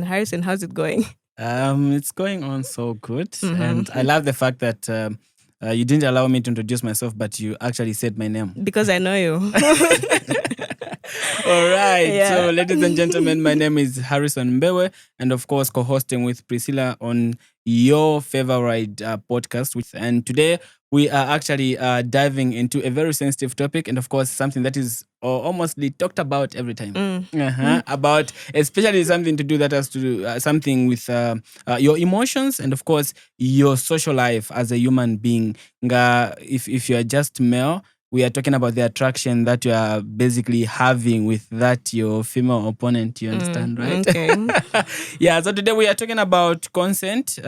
Harrison, how's it going? It's going on so good. And I love the fact that you didn't allow me to introduce myself, but you actually said my name. Because I know you. All right. Yeah. So, ladies and gentlemen, my name is Harrison Mbewe, and of course, co-hosting with Priscilla on your favorite podcast. And today, we are actually diving into a very sensitive topic, and of course, something that is almostly talked about every time. About especially something to do that has to do something with your emotions and of course your social life as a human being. If you are just male, we are talking about the attraction that you are basically having with that your female opponent. You understand, right? Okay. Yeah. So today we are talking about consent.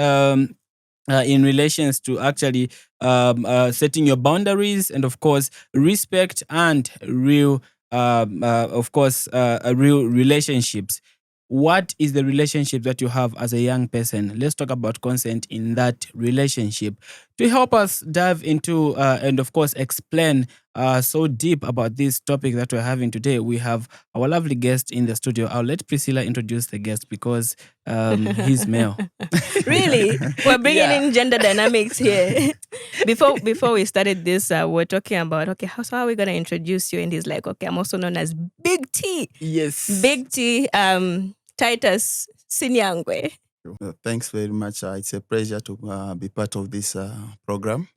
In relations to actually setting your boundaries and of course respect and real real relationships. What is the relationship that you have as a young person? Let's talk about consent in that relationship. To help us dive into and of course explain so deep about this topic that we're having today, we have our lovely guest in the studio. I'll let Priscilla introduce the guest because he's male. Really? We're bringing in gender dynamics here. Before we started this, we're talking about, okay, how are we going to introduce you? And he's like, okay, I'm also known as Big T. Yes. Big T, Titus, Singangwe. Thanks very much. It's a pleasure to be part of this program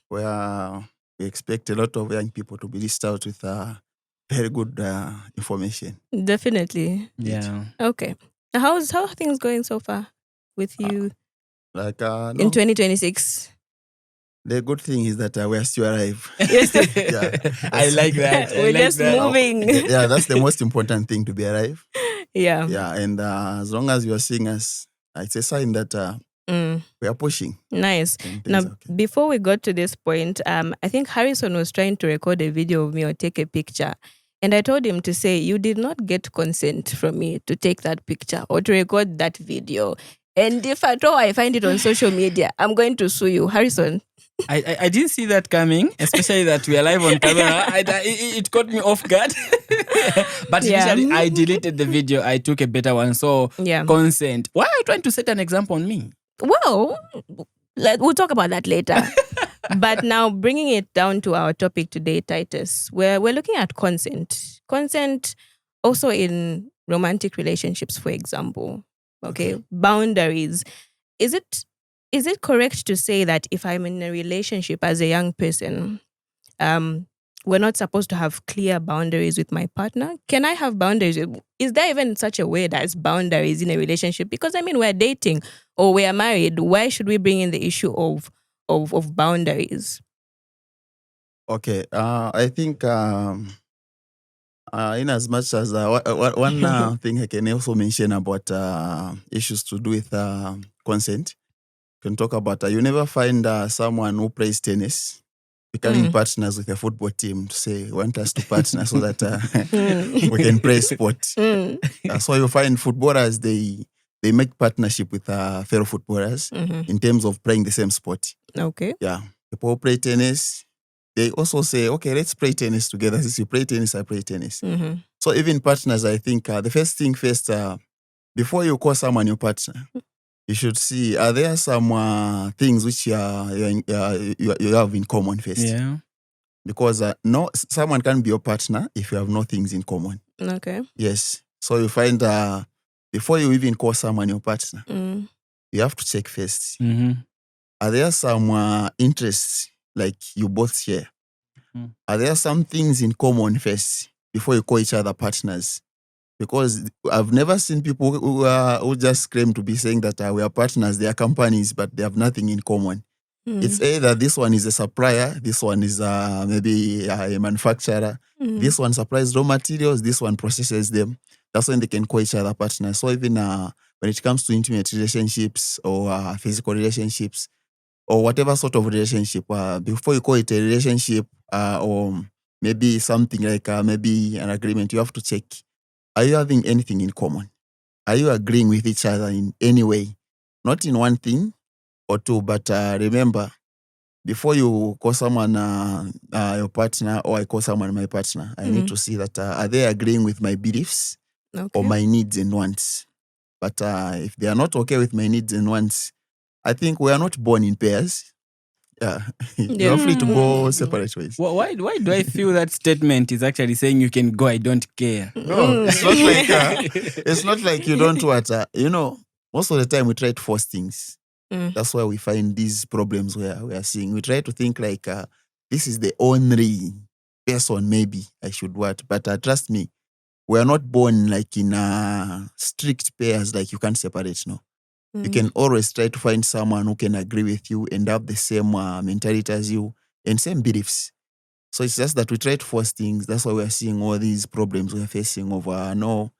where we expect a lot of young people to be reached out with very good information. Definitely. Yeah. Okay. How are things going so far with you In 2026? The good thing is that we are still alive. Yes. Yeah, I like that. We're just moving. yeah, that's the most important thing, to be alive. Yeah. Yeah, and as long as you are seeing us, it's a sign that we are pushing. Nice. Now, before we got to this point, I think Harrison was trying to record a video of me or take a picture. And I told him to say, you did not get consent from me to take that picture or to record that video. And if at all I find it on social media, I'm going to sue you. Harrison. I didn't see that coming, especially that we are live on camera. It caught me off guard. But initially, I deleted the video. I took a better one. So, consent. Why are you trying to set an example on me? Well, we'll talk about that later. But now, bringing it down to our topic today, Titus, we're looking at consent. Consent also in romantic relationships, for example. Okay. Boundaries. Is it correct to say that if I'm in a relationship as a young person, we're not supposed to have clear boundaries with my partner? Can I have boundaries? Is there even such a word as boundaries in a relationship? Because we're dating or we're married. Why should we bring in the issue of boundaries? Okay, I think in as much as one thing I can also mention about issues to do with consent. Can talk about you never find someone who plays tennis becoming partners with a football team to say want us to partner so that we can play sport. So you find footballers they make partnership with fellow footballers in terms of playing the same sport. Okay. Yeah, people who play tennis, they also say, okay, let's play tennis together. Since you play tennis, I play tennis. So even partners, I think the first thing first, before you call someone your partner, you should see, are there some things which you have in common first? Yeah. Because no, someone can be your partner if you have no things in common. Okay. Yes. So you find before you even call someone your partner, you have to check first. Are there some interests like you both share? Are there some things in common first before you call each other partners? Because I've never seen people who just claim to be saying that we are partners, they are companies, but they have nothing in common. It's either this one is a supplier, this one is maybe a manufacturer, this one supplies raw materials, this one processes them. That's when they can call each other partners. So even when it comes to intimate relationships or physical relationships, or whatever sort of relationship, before you call it a relationship, or maybe something like maybe an agreement, you have to check, are you having anything in common? Are you agreeing with each other in any way? Not in one thing or two, but remember, before you call someone your partner, or I call someone my partner, I need to see that are they agreeing with my beliefs or my needs and wants? But if they are not okay with my needs and wants, I think we are not born in pairs. Yeah, you're free to go separate ways. Why do I feel that statement is actually saying you can go, I don't care? No, it's not like it's not like you don't want. Most of the time we try to force things. That's why we find these problems where we are seeing. We try to think like this is the only person maybe I should what. But trust me, we are not born like in strict pairs. Like you can't separate. No. You can always try to find someone who can agree with you and have the same mentality as you and same beliefs. So it's just that we try to force things. That's why we're seeing all these problems we're facing of,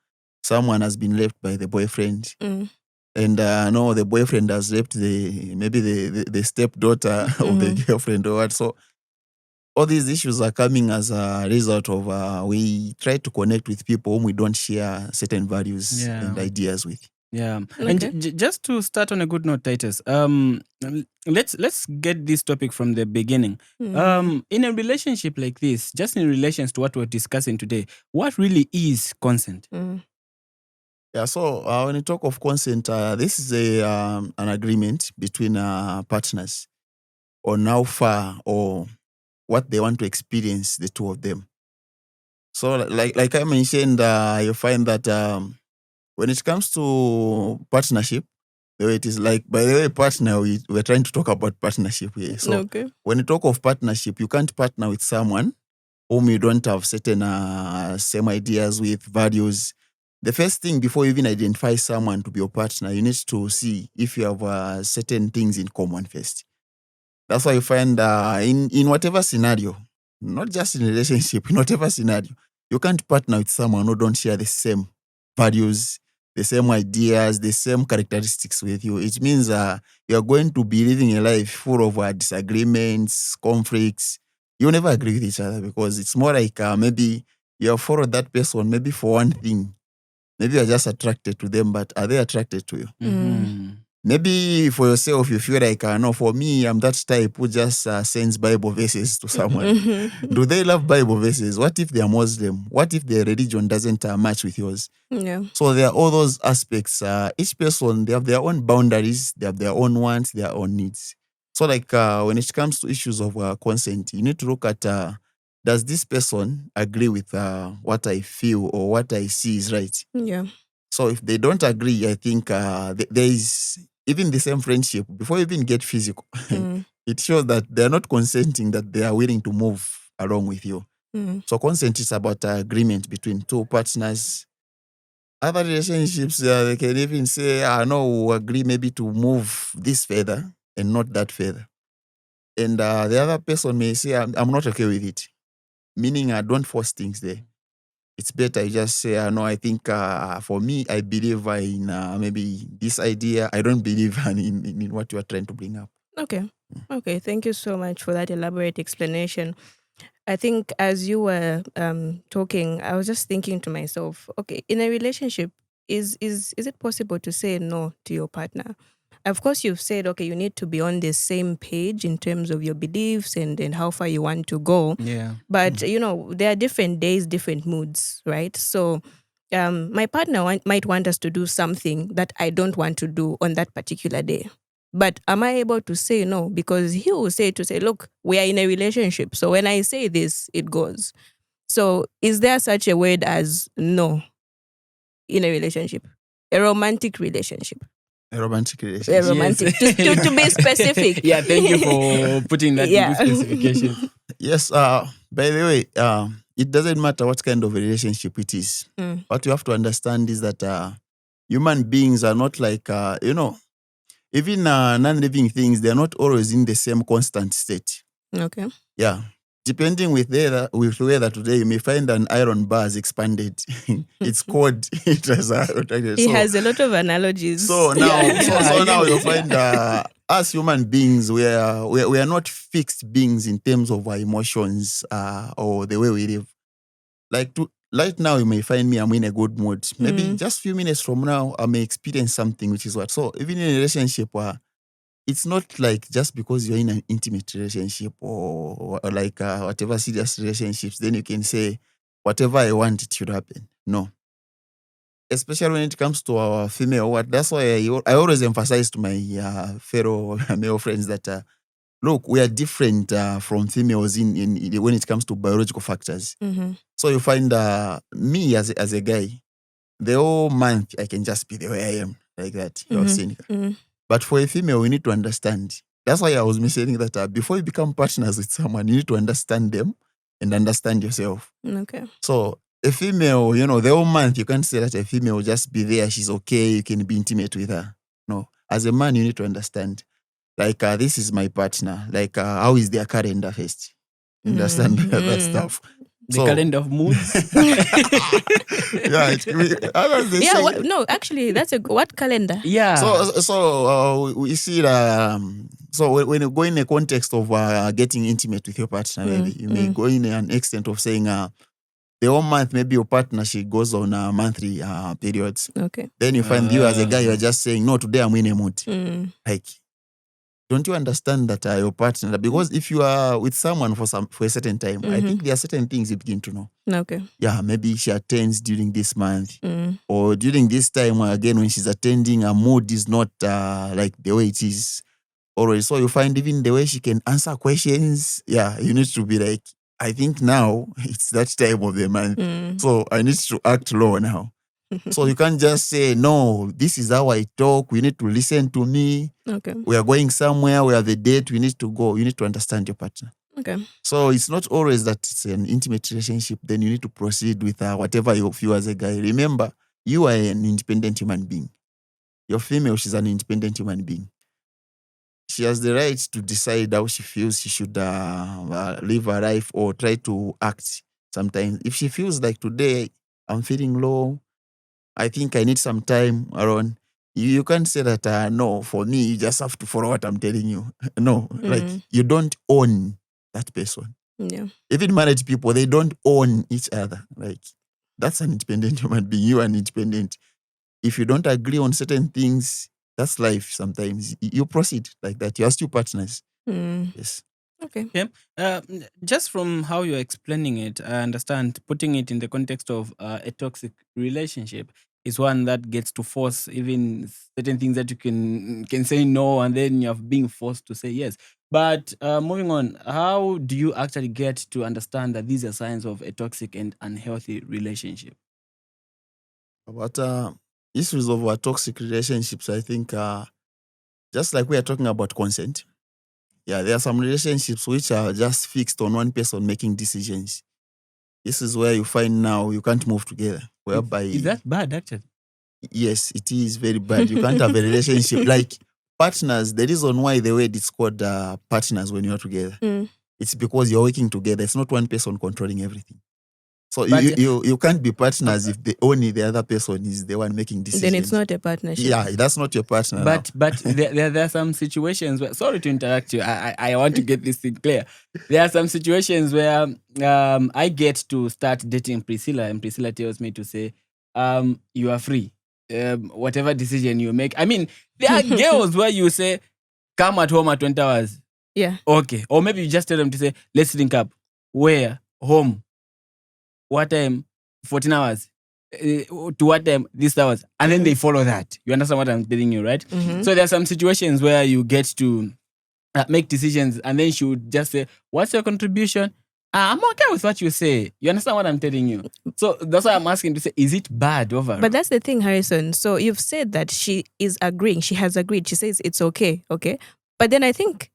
someone has been left by the boyfriend. And no, the boyfriend has left the stepdaughter of the girlfriend or what. So all these issues are coming as a result of we try to connect with people whom we don't share certain values and ideas with. Yeah, and just to start on a good note, Titus, let's get this topic from the beginning. In a relationship like this, just in relations to what we're discussing today, what really is consent? Yeah, so when you talk of consent, this is an agreement between partners on how far or what they want to experience, the two of them. So like I mentioned, you find that when it comes to partnership, the way it is like, by the way, partner, we're trying to talk about partnership here. So when you talk of partnership, you can't partner with someone whom you don't have certain same ideas with, values. The first thing before you even identify someone to be your partner, you need to see if you have certain things in common first. That's why you find in whatever scenario, not just in a relationship, in whatever scenario, you can't partner with someone who don't share the same values, the same ideas, the same characteristics with you. It means you're going to be living a life full of disagreements, conflicts. You never agree with each other because it's more like maybe you have followed that person maybe for one thing. Maybe you're just attracted to them, but are they attracted to you? Maybe for yourself, you feel like, no, for me, I'm that type who just sends Bible verses to someone. Do they love Bible verses? What if they are Muslim? What if their religion doesn't match with yours? Yeah. So there are all those aspects. Each person, they have their own boundaries, they have their own wants, their own needs. So like when it comes to issues of consent, you need to look at, does this person agree with what I feel or what I see is right? Yeah. So if they don't agree, I think there is even the same friendship. Before you even get physical, it shows that they're not consenting, that they are willing to move along with you. So consent is about agreement between two partners. Other relationships, they can even say, no, we'll agree maybe to move this further and not that further. And the other person may say, I'm not okay with it. Meaning, don't force things there. It's better you just say, no, I think for me, I believe in maybe this idea. I don't believe in what you are trying to bring up. Okay. Okay. Thank you so much for that elaborate explanation. I think as you were talking, I was just thinking to myself, okay, in a relationship, is it possible to say no to your partner? Of course, you've said, okay, you need to be on the same page in terms of your beliefs and how far you want to go. Yeah. But, there are different days, different moods, right? So my partner might want us to do something that I don't want to do on that particular day. But am I able to say no? Because he will say, look, we are in a relationship. So when I say this, it goes. So is there such a word as no in a relationship? A romantic relationship? A romantic relationship. A romantic, yes. to be specific. Yeah, thank you for putting that into specification. Yes, by the way, it doesn't matter what kind of a relationship it is. What you have to understand is that human beings are not like, even non-living things, they're not always in the same constant state. Okay. Yeah. depending with weather today, you may find an iron bar is expanded. It's cold. It has he has a lot of analogies. So now, now you find us human beings, we are not fixed beings in terms of our emotions or the way we live. Like right now, you may find me, I'm in a good mood. Maybe just a few minutes from now, I may experience something, which is what. So even in a relationship, it's not like just because you're in an intimate relationship or like whatever serious relationships, then you can say, whatever I want, it should happen. No. Especially when it comes to our female, that's why I always emphasize to my fellow male friends that, look, we are different from females in when it comes to biological factors. Mm-hmm. So you find me as a guy, the whole month I can just be the way I am, like that. You're cynical. Mm-hmm. But for a female, we need to understand. That's why I was mentioning that before you become partners with someone, you need to understand them and understand yourself. Okay. So a female, the whole month, you can't say that a female will just be there. She's okay. You can be intimate with her. No. As a man, you need to understand. Like, this is my partner. Like, how is their calendar first? Understand that stuff. The calendar of moods. No, actually, that's what calendar? Yeah. So we see so when you go in the context of getting intimate with your partner, maybe you may go in an extent of saying the whole month, maybe your partner, she goes on monthly periods. Okay. Then you find you as a guy, you're just saying, no, today I'm in a mood. Like, don't you understand that your partner? Because if you are with someone for a certain time, I think there are certain things you begin to know. Okay. Yeah, maybe she attends during this month, or during this time again when she's attending, her mood is not like the way it is always. So you find even the way she can answer questions. Yeah, you need to be like, I think now it's that time of the month, so I need to act low now. So you can't just say, no, this is how I talk. We need to listen to me. Okay. We are going somewhere. We have a date. We need to go. You need to understand your partner. Okay. So it's not always that it's an intimate relationship. Then you need to proceed with whatever you feel as a guy. Remember, you are an independent human being. Your female, she's an independent human being. She has the right to decide how she feels she should live her life or try to act sometimes. If she feels like today, I'm feeling low, I think I need some time around. You can't say that, no, for me, you just have to follow what I'm telling you. No, like you don't own that person. Yeah. Even married people, they don't own each other. Like, that's an independent human being. You are independent. If you don't agree on certain things, that's life sometimes. You proceed like that. You are still partners. Yes. Okay. Yeah. Just from how you're explaining it, I understand putting it in the context of a toxic relationship is one that gets to force even certain things that you can say no, and then you're being forced to say yes. But moving on, how do you actually get to understand that these are signs of a toxic and unhealthy relationship? About issues of toxic relationships, I think just like we are talking about consent, yeah, there are some relationships which are just fixed on one person making decisions. This is where you find now you can't move together. Whereby Is that bad, actually? Yes, it is very bad. You can't have a relationship like partners. The reason why the word is called partners when you're together, it's because you're working together. It's not one person controlling everything. So you can't be partners if only the other person is the one making decisions. Then it's not a partnership. Yeah, that's not your partner. But there are some situations where, sorry to interrupt you, I want to get this thing clear. There are some situations where I get to start dating Priscilla, and Priscilla tells me to say, you are free. Whatever decision you make. I mean, there are girls where you say, come at home at 20 hours. Yeah. Okay. Or maybe you just tell them to say, let's link up. Where? Home. What time? 14 hours. To what time? These hours. And then they follow that. You understand what I'm telling you, right? So there are some situations where you get to make decisions, and then she would just say, what's your contribution? I'm okay with what you say. You understand what I'm telling you? So that's why I'm asking to say, is it bad overall? But that's the thing, Harrison. So you've said that she is agreeing. She has agreed. She says it's okay. Okay. But then I think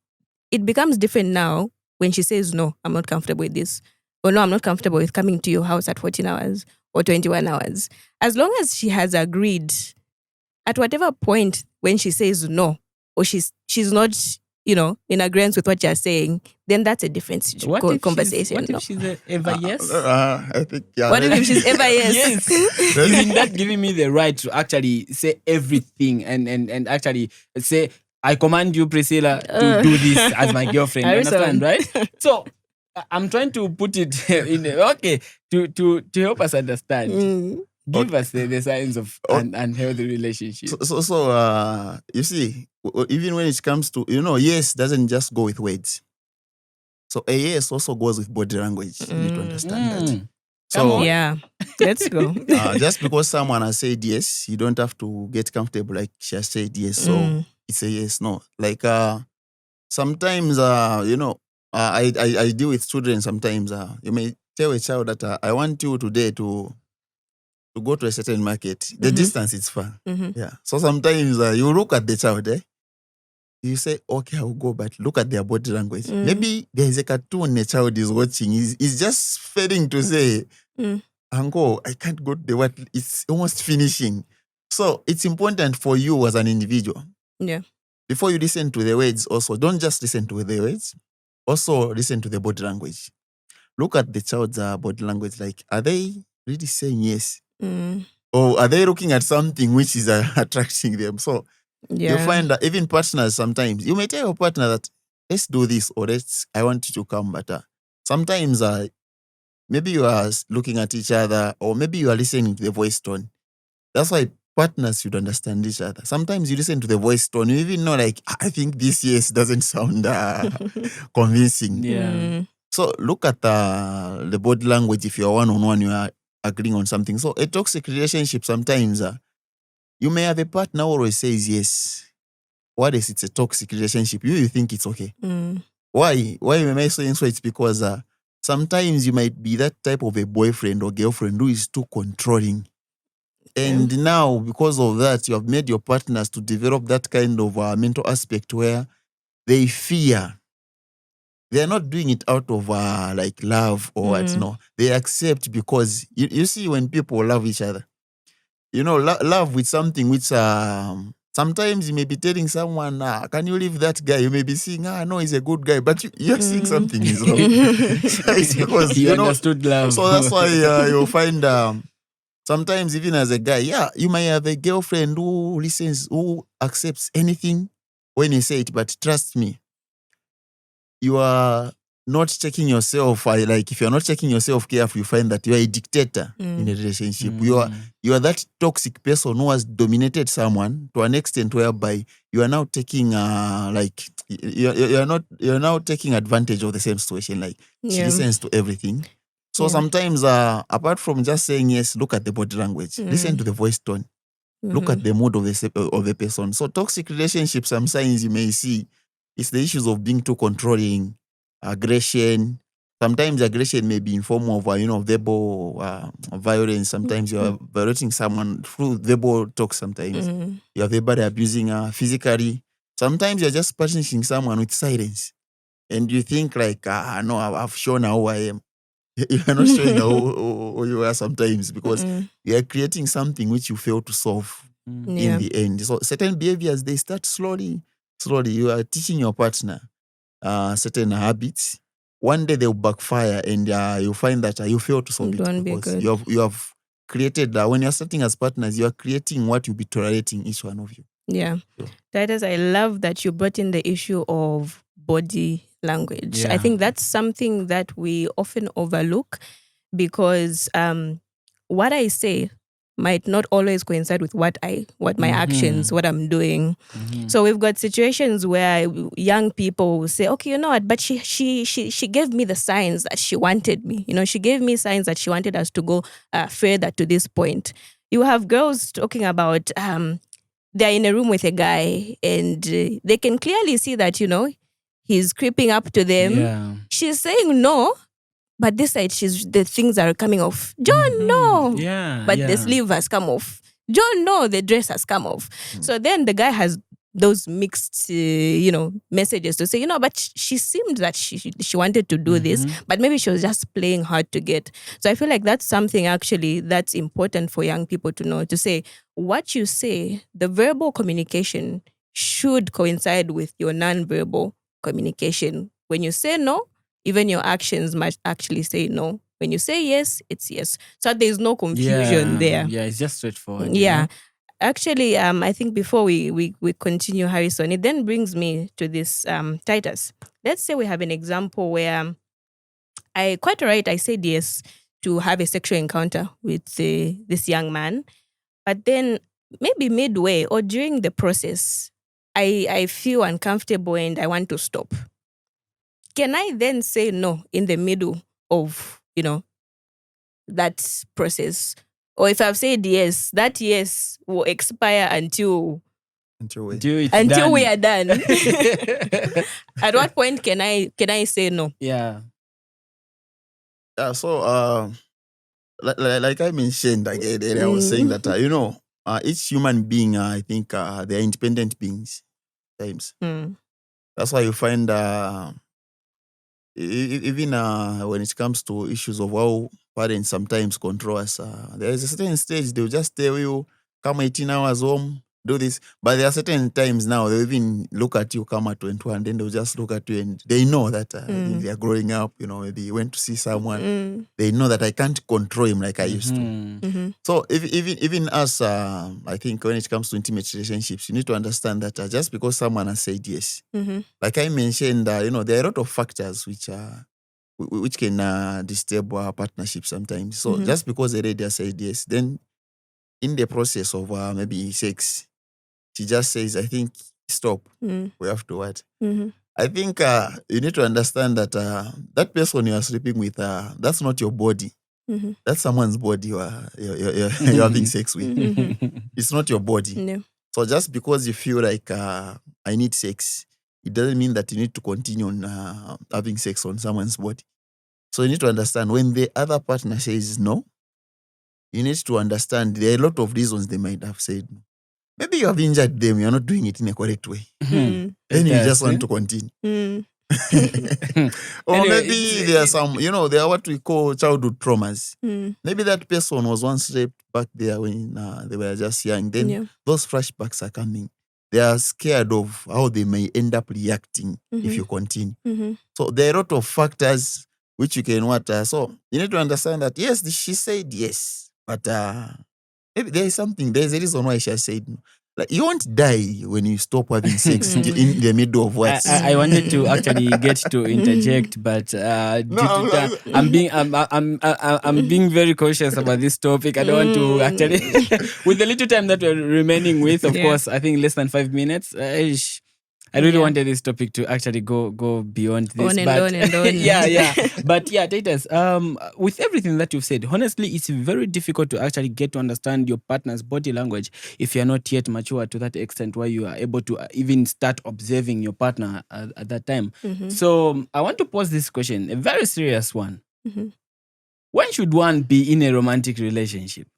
it becomes different now when she says, no, I'm not comfortable with this. Or no, I'm not comfortable with coming to your house at 14 hours or 21 hours. As long as she has agreed, at whatever point when she says no, or she's not in agreement with what you're saying, then that's a different conversation. What if she's ever yes? I think, yeah. What if she's ever yes? Yes. Isn't that giving me the right to actually say everything and actually say, I command you, Priscilla, to do this as my girlfriend. You understand, right? So I'm trying to put it to help us understand. Give us the signs of unhealthy relationships. So, you see, even when it comes to, yes doesn't just go with words. So a yes also goes with body language. You need to understand that. So yeah, let's go. Just because someone has said yes, you don't have to get comfortable like she has said yes. So it's a yes, no. Like sometimes, I deal with children sometimes. You may tell a child that I want you today to go to a certain market. The distance is far. Yeah. So sometimes you look at the child, you say, okay, I will go, but look at their body language. Maybe there's a cartoon the child is watching. He's just failing to say, Uncle, I can't go to the what. It's almost finishing. So it's important for you as an individual. Yeah. Before you listen to the words also, don't just listen to the words. Also listen to the body language. Look at the child's body language. Like, are they really saying yes? Or are they looking at something which is attracting them? So you find that even partners sometimes, you may tell your partner that, let's do this or I want you to come. But sometimes maybe you are looking at each other or maybe you are listening to the voice tone. That's why partners should understand each other. Sometimes you listen to the voice tone, you even know like, I think this yes doesn't sound convincing. Yeah. So look at the body language. If you're one-on-one, you are agreeing on something. So a toxic relationship sometimes, you may have a partner who always says yes. What is it's a toxic relationship? You think it's okay. Why? Why am I saying so? It's because sometimes you might be that type of a boyfriend or girlfriend who is too controlling. And now, because of that, you have made your partners to develop that kind of mental aspect where they fear. They are not doing it out of like love or what. No, they accept because you see when people love each other, love with something which sometimes you may be telling someone, can you leave that guy? You may be saying, no, he's a good guy, but you're seeing something is wrong. It's because you understood love. So that's why you'll find sometimes even as a guy, you might have a girlfriend who listens, who accepts anything when you say it, but trust me, you are not checking yourself. Like if you're not checking yourself carefully, you find that you are a dictator in a relationship. You are that toxic person who has dominated someone to an extent whereby you are now taking you're now taking advantage of the same situation. Like she listens to everything. So sometimes apart from just saying yes, look at the body language, listen to the voice tone, look at the mood of the person. So toxic relationships, some signs you may see, it's the issues of being too controlling, aggression. Sometimes aggression may be in form of verbal violence. Sometimes you are violating someone through verbal talk. Sometimes you are verbally abusing physically. Sometimes you're just punishing someone with silence, and you think like, no, I've shown who I am. You are not showing who you are sometimes because you are creating something which you fail to solve in the end. So certain behaviors, they start slowly. You are teaching your partner certain habits. One day they'll backfire and you'll find that you fail to solve it because you have created, when you're starting as partners, you are creating what you'll be tolerating each one of you. Yeah. Titus, I love that you brought in the issue of body language. I think that's something that we often overlook because what I say might not always coincide with what my actions, what I'm doing. So we've got situations where young people will say, okay, you know what, but she gave me the signs that she wanted me. She gave me signs that she wanted us to go further to this point. You have girls talking about they're in a room with a guy and they can clearly see that, he's creeping up to them. Yeah. She's saying no. But this side, the things are coming off. John, no. But the sleeve has come off. John, no, the dress has come off. So then the guy has those mixed, messages to say, but she seemed that she wanted to do this, but maybe she was just playing hard to get. So I feel like that's something actually that's important for young people to know, to say what you say, the verbal communication should coincide with your nonverbal communication. When you say no, even your actions might actually say no. When you say yes, it's yes. So there's no confusion there. Yeah, it's just straightforward. Yeah. Actually, I think before we continue, Harrison, it then brings me to this Titus. Let's say we have an example where I said yes to have a sexual encounter with this young man, but then maybe midway or during the process, I feel uncomfortable and I want to stop. Can I then say no in the middle of, that process? Or if I've said yes, that yes will expire until we are done. At what point can I say no? Yeah. Yeah. So, like I mentioned again, I was saying that each human being, I think, they are independent beings. Times. That's why you find even when it comes to issues of how parents sometimes control us, there is a certain stage they'll just tell you, come 18 hours home, do this. But there are certain times now they even look at you, come at 21, then they'll just look at you and they know that they are growing up, maybe went to see someone. They know that I can't control him like I used to. So even us, I think when it comes to intimate relationships, you need to understand that just because someone has said yes, like I mentioned, there are a lot of factors which can disturb our partnership sometimes. So just because a lady has said yes, then in the process of maybe sex, she just says, I think, stop. We have to what? I think you need to understand that that person you are sleeping with, that's not your body. That's someone's body you're having sex with. It's not your body. No. So just because you feel like I need sex, it doesn't mean that you need to continue on having sex on someone's body. So you need to understand when the other partner says no, you need to understand there are a lot of reasons they might have said no. Maybe you have injured them, you're not doing it in a correct way. Then you just want to continue. Or Anyway, maybe there are some, there are what we call childhood traumas. Maybe that person was once raped back there when they were just young. Then those flashbacks are coming. They are scared of how they may end up reacting if you continue. So there are a lot of factors which you can so you need to understand that, yes, she said yes, but maybe there is a reason why she has said no. Like, you won't die when you stop having sex in the middle of what? I wanted to actually get to interject, but I'm being very cautious about this topic. I don't want to actually, with the little time that we're remaining with, of course, I think less than 5 minutes. I really wanted this topic to actually go beyond this. On and on. Yeah. But yeah, Titus, with everything that you've said, honestly, it's very difficult to actually get to understand your partner's body language if you're not yet mature to that extent where you are able to even start observing your partner at that time. So I want to pose this question, a very serious one. When should one be in a romantic relationship?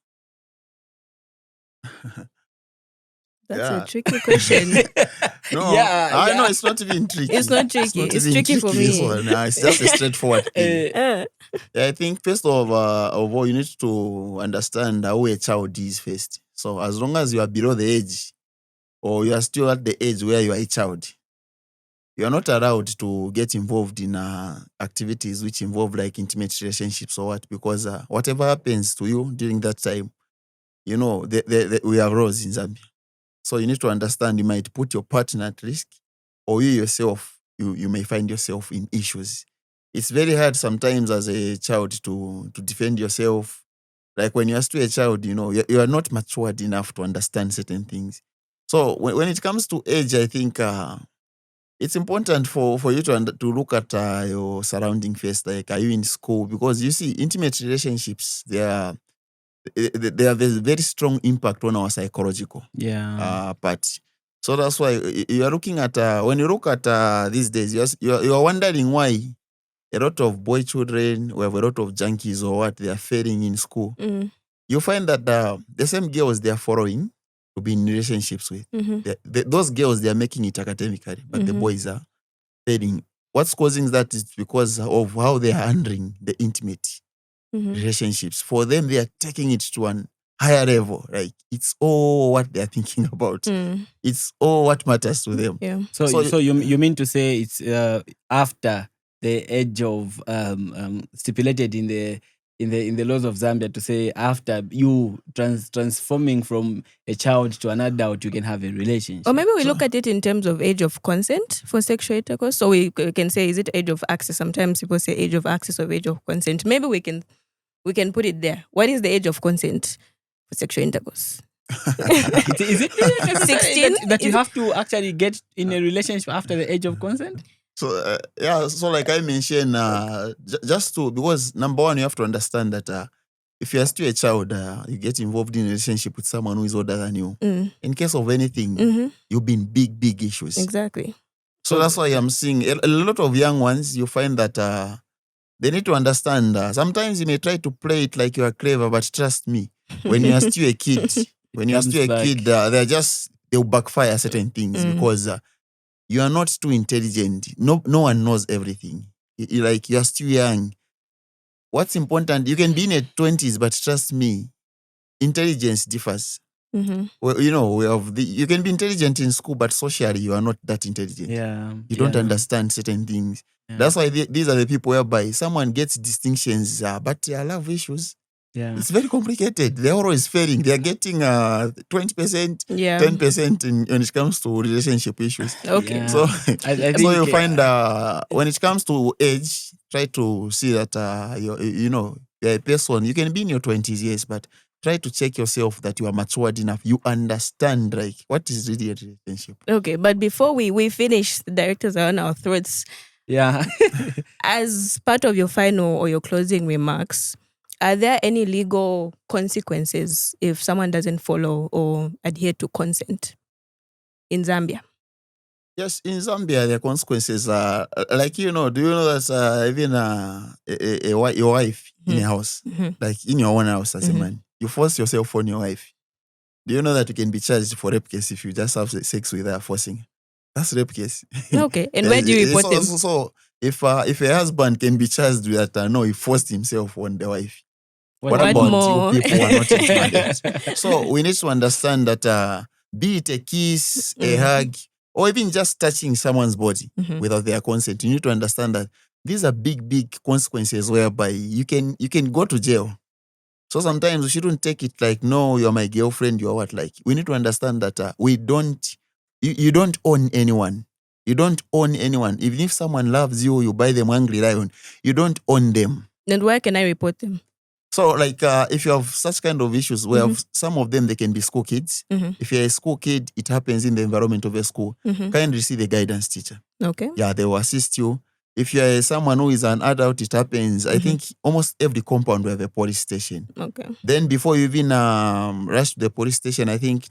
That's a tricky question. No, it's not even tricky. It's not tricky. It's tricky for me. It's just a straightforward thing. I think first of all, you need to understand how a child is first. So as long as you are below the age, or you are still at the age where you are a child, you are not allowed to get involved in activities which involve like intimate relationships or what, because whatever happens to you during that time, we have laws in Zambia. So you need to understand you might put your partner at risk, or you yourself, you may find yourself in issues. It's very hard sometimes as a child to defend yourself. Like when you are still a child, you are not matured enough to understand certain things. So when it comes to age, I think it's important for you to look at your surrounding first. Like, are you in school? Because you see, intimate relationships, they have a very strong impact on our psychological part. So that's why you are looking at, when you look at these days, you are wondering why a lot of boy children, we have a lot of junkies or what, they are failing in school. You find that the same girls they are following to be in relationships with, those girls, they are making it academically, but the boys are failing. What's causing that is because of how they are handling the intimate relationships. For them, they are taking it to an higher level. Like it's all what they're thinking about. It's all what matters to them. Yeah. So you mean to say it's after the age of stipulated in the laws of Zambia, to say after you transforming from a child to an adult, you can have a relationship. Or maybe we look at it in terms of age of consent for sexual intercourse. So we can say, is it age of access? Sometimes people say age of access or age of consent. Maybe we can put it there. What is the age of consent for sexual intercourse? Is it really 16? that you have to actually get in a relationship after the age of consent? So so like I mentioned, just to, because number one, you have to understand that if you are still a child, you get involved in a relationship with someone who is older than you. In case of anything, you'll be in big issues. Exactly. So that's why I'm seeing a lot of young ones. You find that they need to understand. Sometimes you may try to play it like you are clever, but trust me, when you are still a kid, they'll backfire certain things because you are not too intelligent. No one knows everything. You are still young. What's important, you can be in your 20s, but trust me, intelligence differs. Well, you can be intelligent in school, but socially you are not that intelligent. You don't understand certain things. That's why these are the people whereby someone gets distinctions, but they love issues. It's very complicated. They're always failing. They're getting 20%, 10% when it comes to relationship issues. Okay. So, so you find when it comes to age, try to see that you're a person. You can be in your 20s, yes, but try to check yourself that you are matured enough. You understand what is really a relationship. Okay, but before we finish, the directors are on our throats. Yeah. As part of your final or your closing remarks, are there any legal consequences if someone doesn't follow or adhere to consent in Zambia? Yes, in Zambia, the consequences are do you know that even your wife in a house, like in your own house as a man, you force yourself on your wife. Do you know that you can be charged for rape case if you just have sex with her forcing? That's rape case. Okay, and where do you report them? So if a husband can be charged with that, no, he forced himself on the wife. What about more? You people who are not husbands? So we need to understand that be it a kiss, a hug, or even just touching someone's body without their consent, you need to understand that these are big consequences whereby you can go to jail. So sometimes we shouldn't take it like, no, you're my girlfriend, you're what. Like, we need to understand that you don't own anyone. You don't own anyone. Even if someone loves you, you buy them Angry Lion, you don't own them. Then where can I report them? So if you have such kind of issues, where some of them, they can be school kids. If you're a school kid, it happens in the environment of a school. Kindly see the guidance teacher. Okay. Yeah, they will assist you. If you're someone who is an adult, it happens. I think almost every compound will have a police station. Okay. Then before you even rush to the police station, I think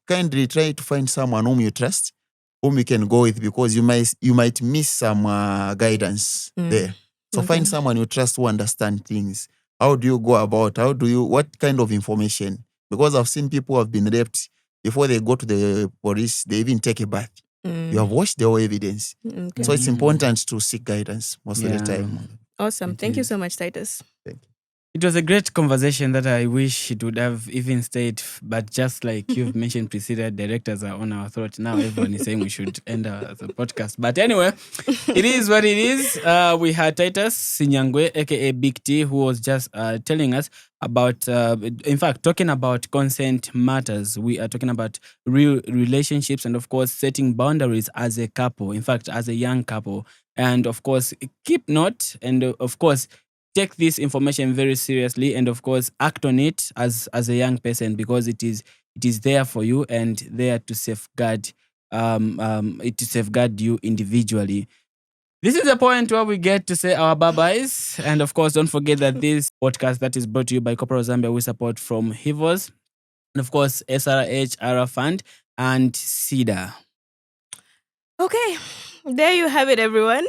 kindly try to find someone whom you trust, whom you can go with, because you might miss some guidance there. So find someone you trust who understands things. How do you go about? What kind of information? Because I've seen people who have been raped. Before they go to the police, they even take a bath. You have watched the whole evidence. Okay. So it's important to seek guidance most of the time. Awesome. Thank you so much, Titus. Thank you. It was a great conversation that I wish it would have even stayed, but just like you've mentioned, Priscilla, directors are on our throat. Now everyone is saying we should end the podcast. But anyway, it is what it is. We had Titus Singangwe, aka Big T, who was just telling us about, in fact, talking about consent matters. We are talking about real relationships and, of course, setting boundaries as a couple, in fact, as a young couple. And, of course, keep note and, of course, take this information very seriously and, of course, act on it as a young person, because it is there for you and there to safeguard you individually. This is the point where we get to say our bye-byes. And, of course, don't forget that this podcast that is brought to you by Copper Rose Zambia with support from Hivos and, of course, SRHR Fund and SIDA. Okay. There you have it, everyone.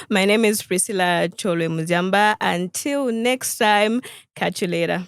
My name is Priscilla Cholwe Muzamba. Until next time, catch you later.